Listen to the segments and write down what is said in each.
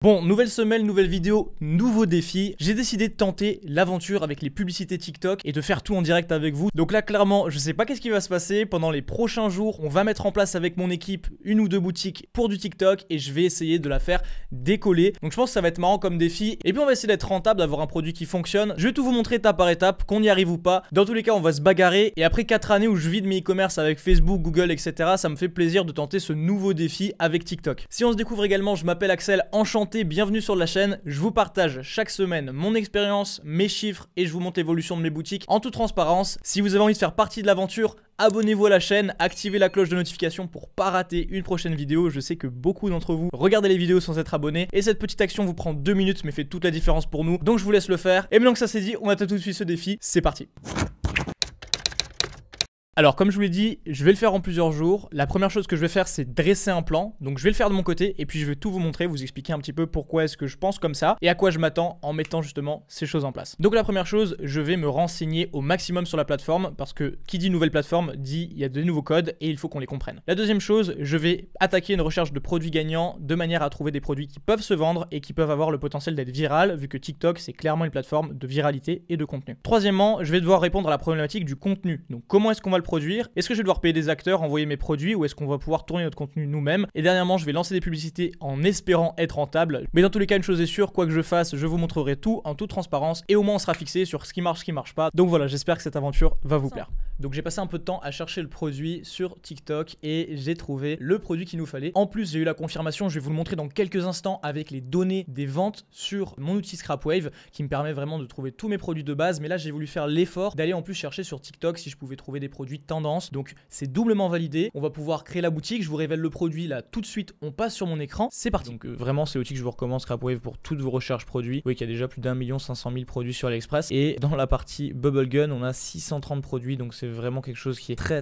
Bon, nouvelle semaine, nouvelle vidéo, nouveau défi. J'ai décidé de tenter l'aventure avec les publicités TikTok et de faire tout en direct avec vous. Donc là, clairement, je sais pas qu'est-ce qui va se passer. Pendant les prochains jours, on va mettre en place avec mon équipe une ou deux boutiques pour du TikTok et je vais essayer de la faire décoller. Donc je pense que ça va être marrant comme défi. Et puis on va essayer d'être rentable, d'avoir un produit qui fonctionne. Je vais tout vous montrer étape par étape, qu'on y arrive ou pas. Dans tous les cas, on va se bagarrer. Et après 4 années où je vis de mes e-commerce avec Facebook, Google, etc., ça me fait plaisir de tenter ce nouveau défi avec TikTok. Si on se découvre également, je m'appelle Axel, enchanté. Bienvenue sur la chaîne, je vous partage chaque semaine mon expérience, mes chiffres et je vous montre l'évolution de mes boutiques en toute transparence. Si vous avez envie de faire partie de l'aventure, abonnez-vous à la chaîne, activez la cloche de notification pour pas rater une prochaine vidéo. Je sais que beaucoup d'entre vous regardez les vidéos sans être abonnés et cette petite action vous prend 2 minutes mais fait toute la différence pour nous. Donc je vous laisse le faire. Et maintenant que ça c'est dit, on attaque tout de suite ce défi, c'est parti. Alors comme je vous l'ai dit, je vais le faire en plusieurs jours. La première chose que je vais faire, c'est dresser un plan. Donc je vais le faire de mon côté et puis je vais tout vous montrer, vous expliquer un petit peu pourquoi est-ce que je pense comme ça et à quoi je m'attends en mettant justement ces choses en place. Donc la première chose, je vais me renseigner au maximum sur la plateforme parce que qui dit nouvelle plateforme dit il y a de nouveaux codes et il faut qu'on les comprenne. La deuxième chose, je vais attaquer une recherche de produits gagnants de manière à trouver des produits qui peuvent se vendre et qui peuvent avoir le potentiel d'être viral vu que TikTok c'est clairement une plateforme de viralité et de contenu. Troisièmement, je vais devoir répondre à la problématique du contenu. Donc comment est-ce qu'on va le produire? Est-ce que je vais devoir payer des acteurs, envoyer mes produits ou est-ce qu'on va pouvoir tourner notre contenu nous-mêmes? Et dernièrement, je vais lancer des publicités en espérant être rentable. Mais dans tous les cas, une chose est sûre, quoi que je fasse, je vous montrerai tout en toute transparence et au moins on sera fixé sur ce qui marche pas. Donc voilà, j'espère que cette aventure va vous plaire. Donc j'ai passé un peu de temps à chercher le produit sur TikTok et j'ai trouvé le produit qu'il nous fallait. En plus, j'ai eu la confirmation, je vais vous le montrer dans quelques instants avec les données des ventes sur mon outil Scrapwave qui me permet vraiment de trouver tous mes produits de base. Mais là, j'ai voulu faire l'effort d'aller en plus chercher sur TikTok si je pouvais trouver des produits de tendance. Donc c'est doublement validé. On va pouvoir créer la boutique. Je vous révèle le produit là tout de suite. On passe sur mon écran. C'est parti. Donc vraiment, c'est l'outil que je vous recommande, Scrapwave, pour toutes vos recherches produits. Vous voyez qu'il y a déjà plus d'1 500 000 produits sur AliExpress. Et dans la partie Bubble Gun, on a 630 produits. Donc c'est vraiment quelque chose qui est très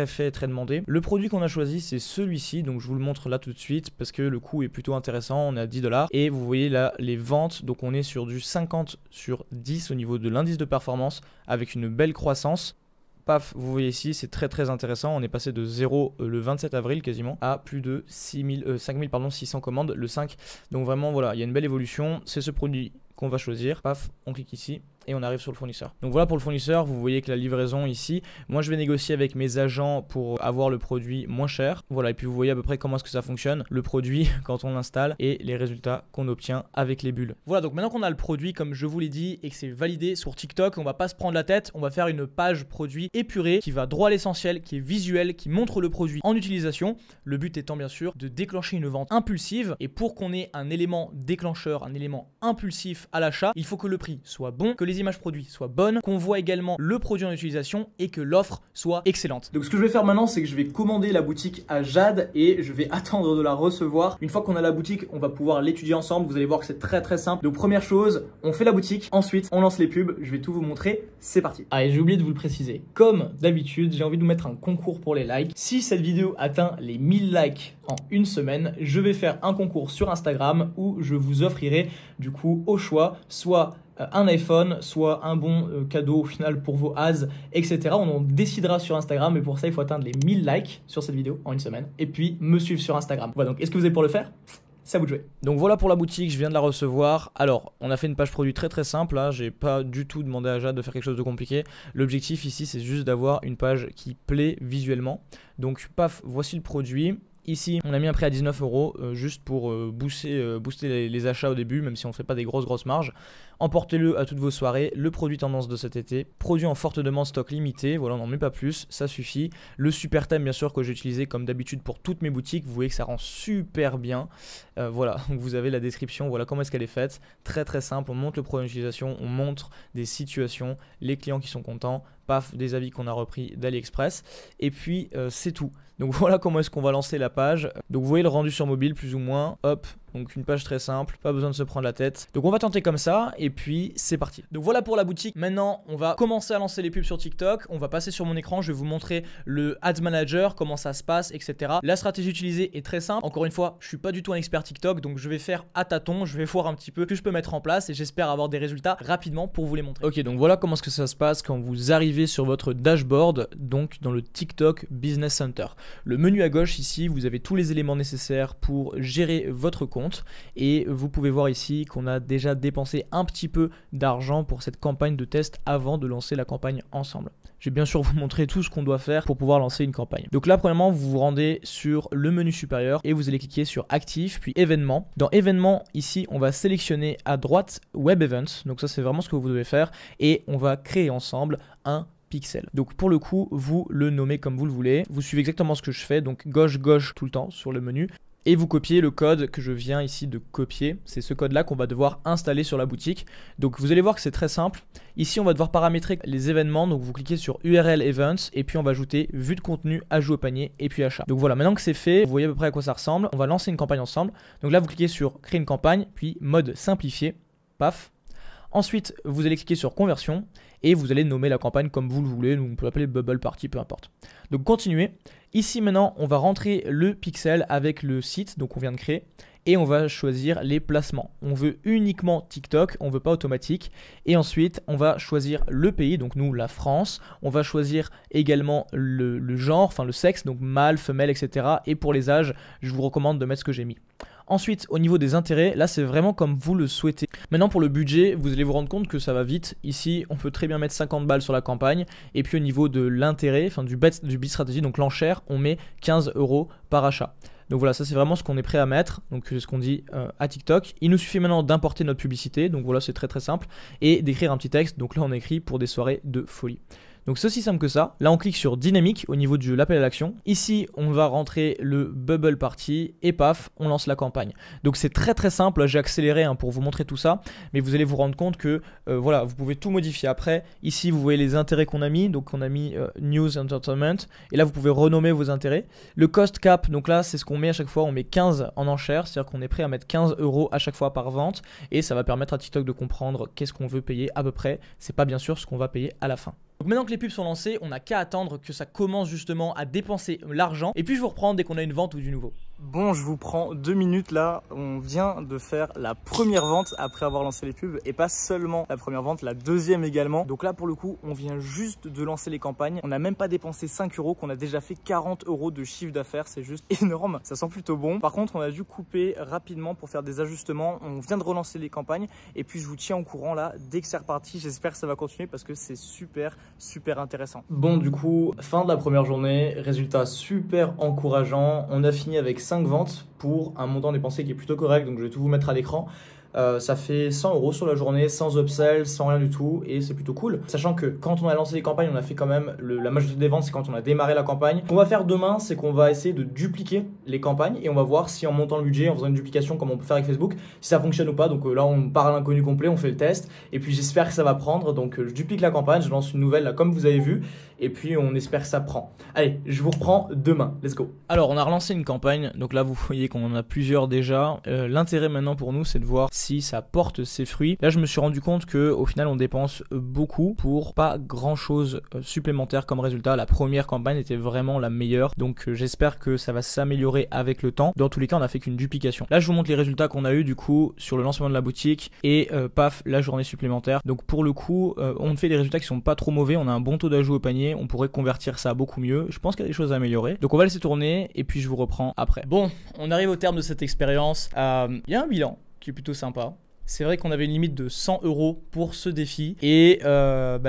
fait, très demandé. Le produit qu'on a choisi, c'est celui-ci. Donc je vous le montre là tout de suite parce que le coût est plutôt intéressant. On est à 10 $. Et vous voyez là les ventes. Donc on est sur du 50 sur 10 au niveau de l'indice de performance avec une belle croissance. Paf, vous voyez ici, c'est très intéressant. On est passé de 0 le 27 avril quasiment à plus de 5600 commandes le 5. Donc vraiment voilà, il y a une belle évolution. C'est ce produit qu'on va choisir. Paf, on clique ici et on arrive sur le fournisseur. Donc voilà pour le fournisseur, vous voyez que la livraison ici, moi je vais négocier avec mes agents pour avoir le produit moins cher. Voilà, et puis vous voyez à peu près comment est-ce que ça fonctionne, le produit quand on l'installe et les résultats qu'on obtient avec les bulles. Voilà, donc maintenant qu'on a le produit comme je vous l'ai dit et que c'est validé sur TikTok, on va pas se prendre la tête, on va faire une page produit épurée qui va droit à l'essentiel, qui est visuelle, qui montre le produit en utilisation. Le but étant bien sûr de déclencher une vente impulsive et pour qu'on ait un élément déclencheur, un élément impulsif à l'achat, il faut que le prix soit bon, que les images produits soient bonnes, qu'on voit également le produit en utilisation et que l'offre soit excellente. Donc ce que je vais faire maintenant, c'est que je vais commander la boutique à Jade et je vais attendre de la recevoir. Une fois qu'on a la boutique, on va pouvoir l'étudier ensemble. Vous allez voir que c'est très simple. Donc première chose, on fait la boutique, ensuite on lance les pubs. Je vais tout vous montrer, c'est parti. Ah et j'ai oublié de vous le préciser. Comme d'habitude, j'ai envie de vous mettre un concours pour les likes. Si cette vidéo atteint les 1000 likes en une semaine, je vais faire un concours sur Instagram où je vous offrirai du coup au choix soit un iPhone, soit un bon cadeau au final pour vos ads, etc. On en décidera sur Instagram, mais pour ça, il faut atteindre les 1000 likes sur cette vidéo en une semaine. Et puis, me suivre sur Instagram. Voilà, donc est-ce que vous êtes pour le faire ? C'est à vous de jouer. Donc voilà pour la boutique, je viens de la recevoir. Alors, on a fait une page produit très simple. Là, j'ai pas du tout demandé à Jade de faire quelque chose de compliqué. L'objectif ici, c'est juste d'avoir une page qui plaît visuellement. Donc, paf, voici le produit. Ici, on a mis un prix à 19 € juste pour booster les achats au début, même si on ne fait pas des grosses marges. Emportez-le à toutes vos soirées. Le produit tendance de cet été. Produit en forte demande, stock limité. Voilà, on n'en met pas plus, ça suffit. Le super thème, bien sûr, que j'ai utilisé comme d'habitude pour toutes mes boutiques. Vous voyez que ça rend super bien. Voilà, donc vous avez la description. Voilà comment est-ce qu'elle est faite. Très simple. On montre le produit d'utilisation, on montre des situations, les clients qui sont contents. Paf, des avis qu'on a repris d'AliExpress. Et puis, c'est tout. Donc voilà comment est-ce qu'on va lancer la page. Donc vous voyez le rendu sur mobile plus ou moins. Hop, donc une page très simple, pas besoin de se prendre la tête. Donc on va tenter comme ça et puis c'est parti. Donc voilà pour la boutique. Maintenant on va commencer à lancer les pubs sur TikTok. On va passer sur mon écran, je vais vous montrer le Ads Manager, comment ça se passe, etc. La stratégie utilisée est très simple. Encore une fois, je suis pas du tout un expert TikTok, donc je vais faire à tâtons, je vais voir un petit peu ce que je peux mettre en place et j'espère avoir des résultats rapidement pour vous les montrer. Ok, donc voilà comment est-ce que ça se passe quand vous arrivez sur votre dashboard, donc dans le TikTok Business Center. Le menu à gauche ici, vous avez tous les éléments nécessaires pour gérer votre compte. compte et vous pouvez voir ici qu'on a déjà dépensé un petit peu d'argent pour cette campagne de test avant de lancer la campagne ensemble. Je vais bien sûr vous montrer tout ce qu'on doit faire pour pouvoir lancer une campagne. Donc là, premièrement, vous vous rendez sur le menu supérieur et vous allez cliquer sur Actif, puis Événements. Dans Événements, ici, on va sélectionner à droite Web Events. Donc ça, c'est vraiment ce que vous devez faire. Et on va créer ensemble un pixel. Donc pour le coup, vous le nommez comme vous le voulez. Vous suivez exactement ce que je fais. Donc gauche tout le temps sur le menu. Et vous copiez le code que je viens ici de copier. C'est ce code-là qu'on va devoir installer sur la boutique. Donc vous allez voir que c'est très simple. Ici, on va devoir paramétrer les événements. Donc vous cliquez sur URL Events et puis on va ajouter vue de contenu, ajout au panier et puis achat. Donc voilà, maintenant que c'est fait, vous voyez à peu près à quoi ça ressemble. On va lancer une campagne ensemble. Donc là, vous cliquez sur créer une campagne, puis mode simplifié. Paf. Ensuite, vous allez cliquer sur conversion et vous allez nommer la campagne comme vous le voulez. On peut l'appeler Bubble Party, peu importe. Donc continuez. Ici maintenant, on va rentrer le pixel avec le site donc on vient de créer et on va choisir les placements. On veut uniquement TikTok, on veut pas automatique. Et ensuite, on va choisir le pays, donc nous la France. On va choisir également le genre, enfin le sexe, donc mâle, femelle, etc. Et pour les âges, je vous recommande de mettre ce que j'ai mis. Ensuite, au niveau des intérêts, là c'est vraiment comme vous le souhaitez. Maintenant pour le budget, vous allez vous rendre compte que ça va vite. Ici, on peut très bien mettre 50 balles sur la campagne. Et puis au niveau de l'intérêt, enfin du bid stratégie, donc l'enchère, on met 15 € par achat. Donc voilà, ça c'est vraiment ce qu'on est prêt à mettre, donc c'est ce qu'on dit à TikTok. Il nous suffit maintenant d'importer notre publicité, donc voilà c'est très simple, et d'écrire un petit texte, donc là on écrit pour des soirées de folie. Donc c'est aussi simple que ça. Là on clique sur dynamique au niveau de l'appel à l'action. Ici on va rentrer le Bubble Party et paf, on lance la campagne. Donc c'est très simple, j'ai accéléré pour vous montrer tout ça, mais vous allez vous rendre compte que voilà, vous pouvez tout modifier après. Ici vous voyez les intérêts qu'on a mis, donc on a mis News Entertainment, et là vous pouvez renommer vos intérêts. Le cost cap, donc là c'est ce qu'on met à chaque fois, on met 15 en enchère, c'est-à-dire qu'on est prêt à mettre 15 € à chaque fois par vente, et ça va permettre à TikTok de comprendre qu'est-ce qu'on veut payer à peu près. C'est pas bien sûr ce qu'on va payer à la fin. Donc maintenant que les pubs sont lancées, on n'a qu'à attendre que ça commence justement à dépenser l'argent. Et puis je vous reprends dès qu'on a une vente ou du nouveau. Bon, je vous prends 2 minutes là. On vient de faire la première vente après avoir lancé les pubs. Et pas seulement la première vente, la deuxième également. Donc là pour le coup, on vient juste de lancer les campagnes. On n'a même pas dépensé 5 €, qu'on a déjà fait 40 € de chiffre d'affaires. C'est juste énorme, ça sent plutôt bon. Par contre, on a dû couper rapidement pour faire des ajustements. On vient de relancer les campagnes. Et puis je vous tiens au courant là, dès que c'est reparti. J'espère que ça va continuer parce que c'est super intéressant. Bon, du coup, fin de la première journée, résultat super encourageant. On a fini avec 5 ventes pour un montant dépensé qui est plutôt correct, donc je vais tout vous mettre à l'écran. Ça fait 100 € sur la journée, sans upsell, sans rien du tout, et c'est plutôt cool. Sachant que quand on a lancé les campagnes, on a fait quand même la majorité des ventes, c'est quand on a démarré la campagne. Ce qu'on va faire demain, c'est qu'on va essayer de dupliquer les campagnes et on va voir si en montant le budget, en faisant une duplication comme on peut faire avec Facebook, si ça fonctionne ou pas. Donc là, on part à l'inconnu complet, on fait le test, et puis j'espère que ça va prendre. Donc je duplique la campagne, je lance une nouvelle là, comme vous avez vu, et puis on espère que ça prend. Allez, je vous reprends demain, let's go. Alors on a relancé une campagne, donc là vous voyez qu'on en a plusieurs déjà. L'intérêt maintenant pour nous, c'est de voir si ça porte ses fruits. Là je me suis rendu compte que au final on dépense beaucoup pour pas grand chose supplémentaire comme résultat. La première campagne était vraiment la meilleure, donc j'espère que ça va s'améliorer avec le temps. Dans tous les cas on a fait qu'une duplication. Là je vous montre les résultats qu'on a eu du coup sur le lancement de la boutique et paf, la journée supplémentaire. Donc pour le coup on fait des résultats qui sont pas trop mauvais, on a un bon taux d'ajout au panier, on pourrait convertir ça beaucoup mieux. Je pense qu'il y a des choses à améliorer, donc on va laisser tourner et puis je vous reprends après. Bon, on arrive au terme de cette expérience. Il y a un bilan qui est plutôt sympa. C'est vrai qu'on avait une limite de 100 € pour ce défi et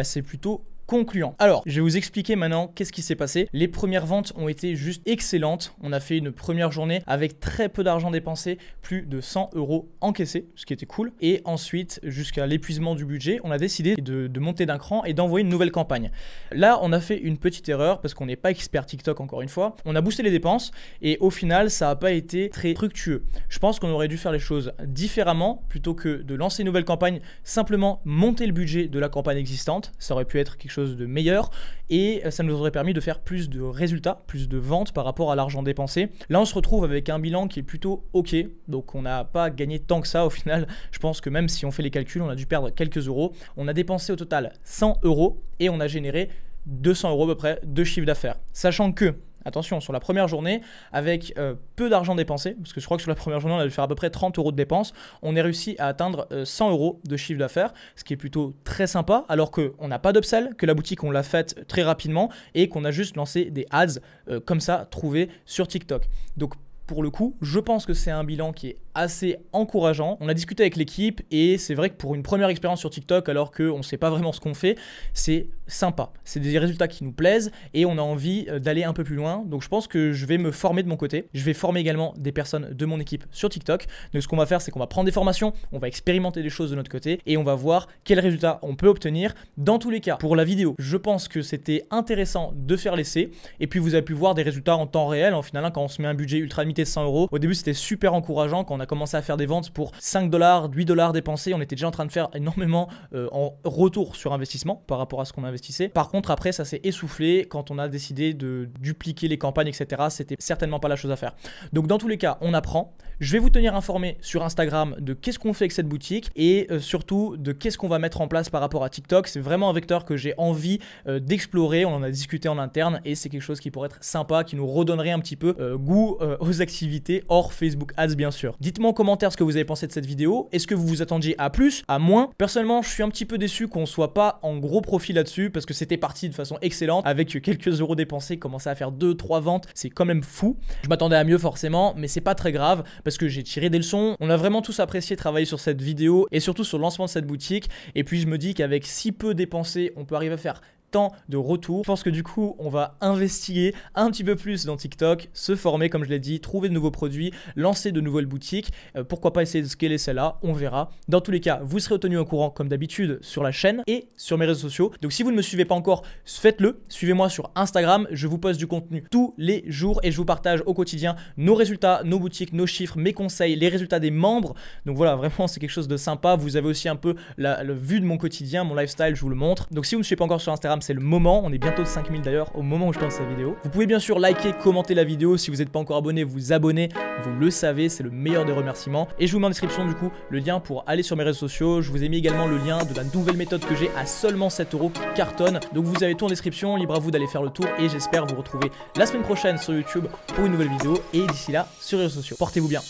c'est plutôt concluant. Alors, je vais vous expliquer maintenant qu'est-ce qui s'est passé. Les premières ventes ont été juste excellentes. On a fait une première journée avec très peu d'argent dépensé, plus de 100 € encaissés, ce qui était cool. Et ensuite, jusqu'à l'épuisement du budget, on a décidé de monter d'un cran et d'envoyer une nouvelle campagne. Là, on a fait une petite erreur parce qu'on n'est pas expert TikTok encore une fois. On a boosté les dépenses et au final, ça n'a pas été très fructueux. Je pense qu'on aurait dû faire les choses différemment plutôt que de lancer une nouvelle campagne, simplement monter le budget de la campagne existante. Ça aurait pu être quelque chose de meilleur et ça nous aurait permis de faire plus de résultats, plus de ventes par rapport à l'argent dépensé. Là on se retrouve avec un bilan qui est plutôt ok, donc on n'a pas gagné tant que ça au final. Je pense que même si on fait les calculs, on a dû perdre quelques euros. On a dépensé au total 100 € et on a généré 200 € à peu près de chiffre d'affaires, sachant que attention, sur la première journée, avec peu d'argent dépensé, parce que je crois que sur la première journée, on a dû faire à peu près 30 € de dépenses, on a réussi à atteindre 100 € de chiffre d'affaires, ce qui est plutôt très sympa, alors qu'on n'a pas d'upsell, que la boutique, on l'a faite très rapidement et qu'on a juste lancé des ads comme ça, trouvés sur TikTok. Donc, pour le coup, je pense que c'est un bilan qui est assez encourageant. On a discuté avec l'équipe et c'est vrai que pour une première expérience sur TikTok, alors qu'on ne sait pas vraiment ce qu'on fait, c'est sympa. C'est des résultats qui nous plaisent et on a envie d'aller un peu plus loin. Donc je pense que je vais me former de mon côté. Je vais former également des personnes de mon équipe sur TikTok. Donc ce qu'on va faire, c'est qu'on va prendre des formations, on va expérimenter des choses de notre côté et on va voir quels résultats on peut obtenir. Dans tous les cas, pour la vidéo, je pense que c'était intéressant de faire l'essai. Et puis vous avez pu voir des résultats en temps réel. En final, quand on se met un budget ultra limité de 100 €, au début c'était super encourageant. Quand on a commencé à faire des ventes pour 5 $, 8 $ dépensés, on était déjà en train de faire énormément en retour sur investissement par rapport à ce qu'on investissait. Par contre, après, ça s'est essoufflé quand on a décidé de dupliquer les campagnes, etc. C'était certainement pas la chose à faire. Donc dans tous les cas, on apprend. Je vais vous tenir informé sur Instagram de qu'est-ce qu'on fait avec cette boutique et surtout de qu'est-ce qu'on va mettre en place par rapport à TikTok. C'est vraiment un vecteur que j'ai envie d'explorer. On en a discuté en interne et c'est quelque chose qui pourrait être sympa, qui nous redonnerait un petit peu goût aux activités hors Facebook Ads, bien sûr. Dites-moi en commentaire ce que vous avez pensé de cette vidéo. Est-ce que vous vous attendiez à plus, à moins? Personnellement, je suis un petit peu déçu qu'on soit pas en gros profit là-dessus parce que c'était parti de façon excellente avec quelques euros dépensés, commencer à faire 2-3 ventes, c'est quand même fou. Je m'attendais à mieux forcément, mais c'est pas très grave parce que j'ai tiré des leçons. On a vraiment tous apprécié travailler sur cette vidéo et surtout sur le lancement de cette boutique. Et puis je me dis qu'avec si peu dépensé, on peut arriver à faire tant de retours. Je pense que du coup, on va investiguer un petit peu plus dans TikTok, se former comme je l'ai dit, trouver de nouveaux produits, lancer de nouvelles boutiques. Pourquoi pas essayer de scaler celle-là, on verra. Dans tous les cas, vous serez tenu au courant comme d'habitude sur la chaîne et sur mes réseaux sociaux. Donc si vous ne me suivez pas encore, faites-le. Suivez-moi sur Instagram, je vous poste du contenu tous les jours et je vous partage au quotidien nos résultats, nos boutiques, nos chiffres, mes conseils, les résultats des membres. Donc voilà, vraiment c'est quelque chose de sympa. Vous avez aussi un peu la vue de mon quotidien, mon lifestyle, je vous le montre. Donc si vous ne me suivez pas encore sur Instagram, c'est le moment, on est bientôt de 5000 d'ailleurs au moment où je tourne cette vidéo. Vous pouvez bien sûr liker, commenter la vidéo, si vous n'êtes pas encore abonné, vous abonnez, vous le savez, c'est le meilleur des remerciements. Et je vous mets en description du coup le lien pour aller sur mes réseaux sociaux. Je vous ai mis également le lien de la nouvelle méthode que j'ai à seulement 7 € qui cartonne. Donc vous avez tout en description, libre à vous d'aller faire le tour et j'espère vous retrouver la semaine prochaine sur YouTube pour une nouvelle vidéo et d'ici là sur les réseaux sociaux. Portez-vous bien.